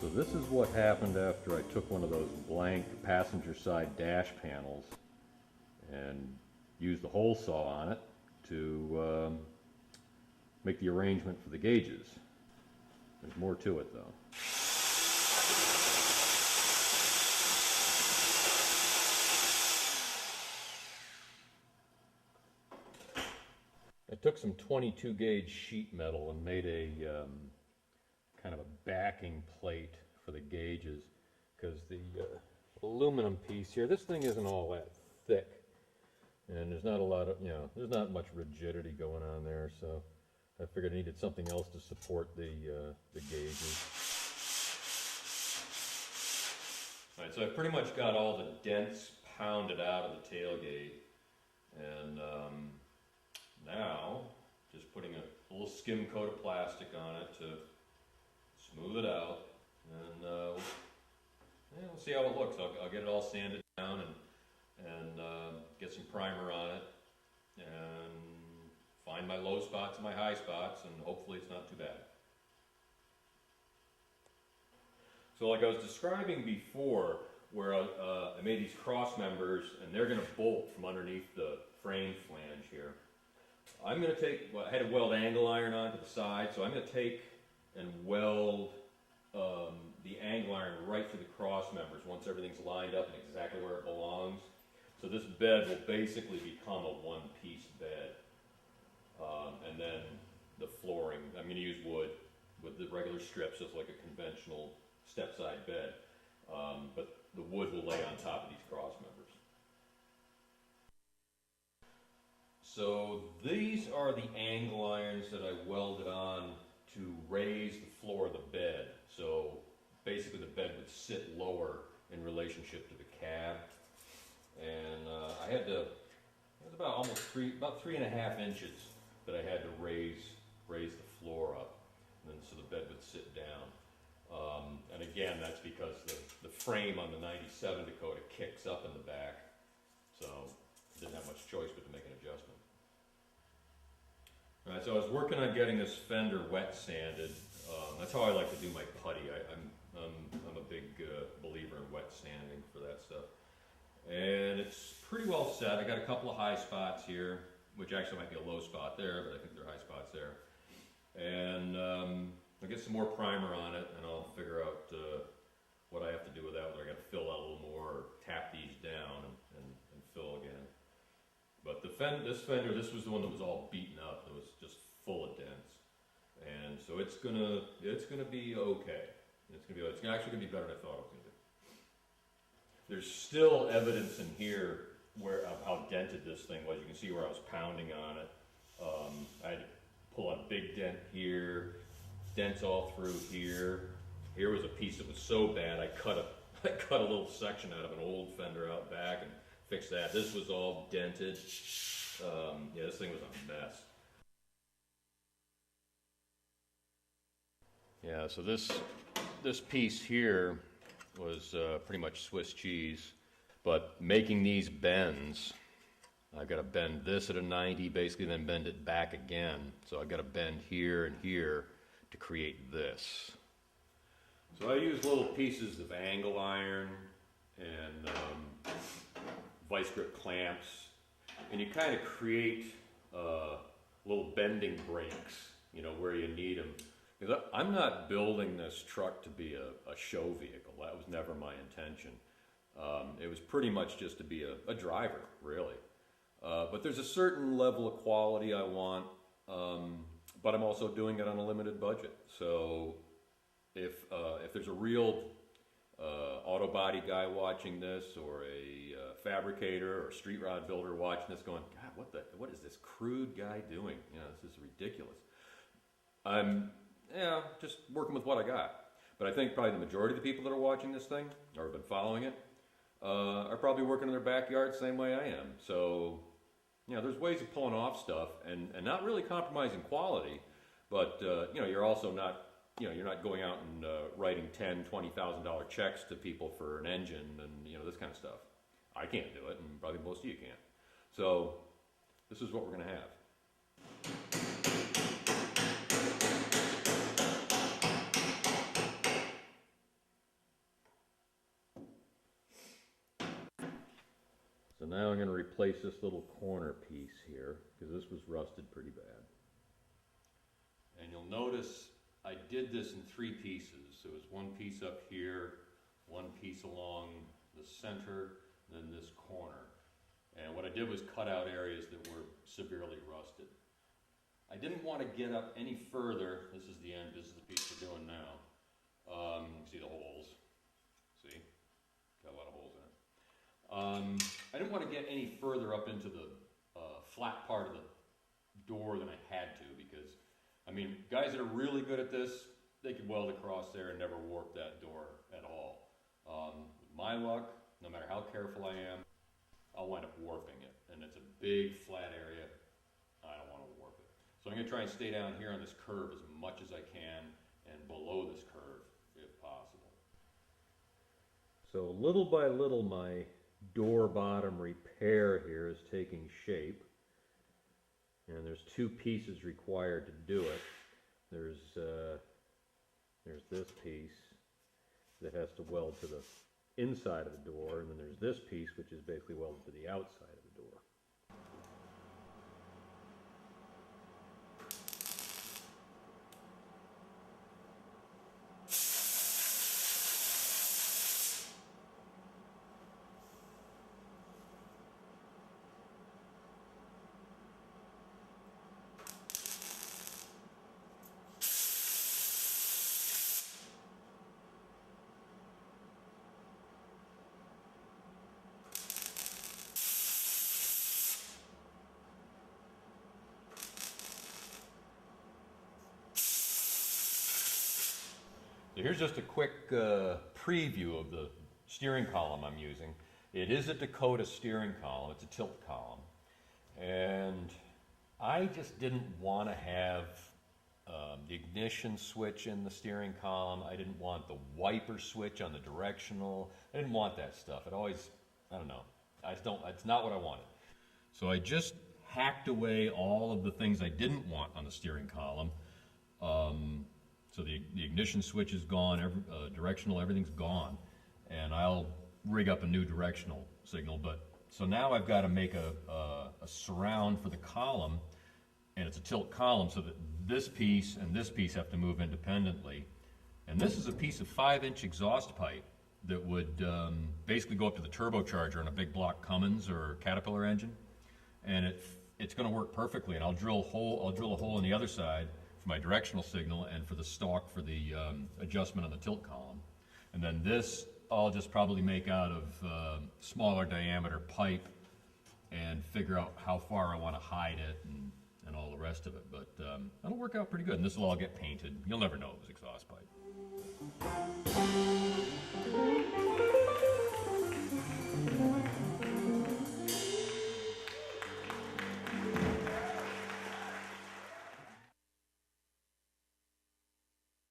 So this is what happened after I took one of those blank passenger side dash panels and used the hole saw on it to make the arrangement for the gauges. There's more to it though. I took some 22 gauge sheet metal and made a kind of a backing plate for the gauges, because the aluminum piece here, this thing isn't all that thick, and there's not a lot of, there's not much rigidity going on there, so I figured I needed something else to support the gauges. All right, so I pretty much got all the dents pounded out of the tailgate, and now just putting a little skim coat of plastic on it to smooth it out, and we'll see how it looks. I'll get it all sanded down and get some primer on it, and find my low spots and my high spots, and hopefully it's not too bad. So like I was describing before, where I made these cross members, and they're going to bolt from underneath the frame flange here. I'm going to take, I had a weld angle iron onto the side, so I'm going to take and weld the angle iron right to the cross members once everything's lined up and exactly where it belongs. So this bed will basically become a one-piece bed. And then the flooring, I'm going to use wood with the regular strips, just like a conventional step-side bed. But the wood will lay on top of these cross members. So these are the angle irons that I welded on to raise the floor of the bed. So basically the bed would sit lower in relationship to the cab. And I had to, it was about about 3.5 inches that I had to raise the floor up, and then so the bed would sit down. And again, that's because the frame on the 97 Dakota kicks up in the back, so I didn't have much choice but to make an adjustment. All right, so I was working on getting this fender wet sanded. That's how I like to do my putty. I'm a big believer in wet sanding for that stuff. And it's pretty well set. I got a couple of high spots here, which actually might be a low spot there, but I think they're high spots there. And I'll get some more primer on it, and I'll figure out what I have to do with that, whether I got to fill out a little more or tap these down and fill again. But this fender, this was the one that was all beaten up. It was just full of dents, and so it's gonna be okay. It's actually gonna be better than I thought it was gonna be. There's still evidence in here of how dented this thing was. You can see where I was pounding on it. I had to pull a big dent here, dents all through here. Here was a piece that was so bad I cut a little section out of an old fender out back and fixed that. This was all dented. Yeah, this thing was a mess. Yeah, so this piece here was pretty much Swiss cheese, but making these bends, I've got to bend this at a 90, basically, then bend it back again. So I've got to bend here and here to create this. So I use little pieces of angle iron and vice grip clamps, and you kind of create little bending breaks, where you need them. Because I'm not building this truck to be a show vehicle. That was never my intention. It was pretty much just to be a driver, really. But there's a certain level of quality I want, but I'm also doing it on a limited budget. So if there's a real auto body guy watching this, or a fabricator or street rod builder watching this going, God, what is this crude guy doing? This is ridiculous. I'm just working with what I got. But I think probably the majority of the people that are watching this thing, or have been following it, are probably working in their backyard the same way I am. So, there's ways of pulling off stuff and not really compromising quality, but, you're also not, you're not going out and writing $10,000, $20,000 checks to people for an engine and, this kind of stuff. I can't do it, and probably most of you can't. So, this is what we're going to have. now I'm going to replace this little corner piece here, because this was rusted pretty bad. And you'll notice I did this in 3 pieces. There was one piece up here, one piece along the center, and then this corner. And what I did was cut out areas that were severely rusted. I didn't want to get up any further. This is the end. This is the piece we're doing now. You can see the holes. See? Got a lot of holes in it. I didn't want to get any further up into the flat part of the door than I had to, because, I mean, guys that are really good at this, they could weld across there and never warp that door at all. With my luck, no matter how careful I am, I'll wind up warping it. And it's a big flat area. I don't want to warp it. So I'm going to try and stay down here on this curve as much as I can and below this curve if possible. So little by little my door bottom repair here is taking shape. And there's 2 pieces required to do it. There's this piece that has to weld to the inside of the door, and then there's this piece which is basically welded to the outside of the door. So here's just a quick preview of the steering column I'm using. It is a Dakota steering column. It's a tilt column. And I just didn't want to have the ignition switch in the steering column. I didn't want the wiper switch on the directional. I didn't want that stuff. It always, I don't know. It's not what I wanted. So I just hacked away all of the things I didn't want on the steering column. So the ignition switch is gone, directional, everything's gone, and I'll rig up a new directional signal. But so now I've got to make a surround for the column, and it's a tilt column, so that this piece and this piece have to move independently. And this is a piece of 5-inch exhaust pipe that would basically go up to the turbocharger on a big block Cummins or Caterpillar engine, and it's going to work perfectly. And I'll drill a hole on the other side for my directional signal and for the stalk for the adjustment on the tilt column. And then this I'll just probably make out of smaller diameter pipe and figure out how far I want to hide it and all the rest of it. But that'll work out pretty good. And this will all get painted. You'll never know it was exhaust pipe.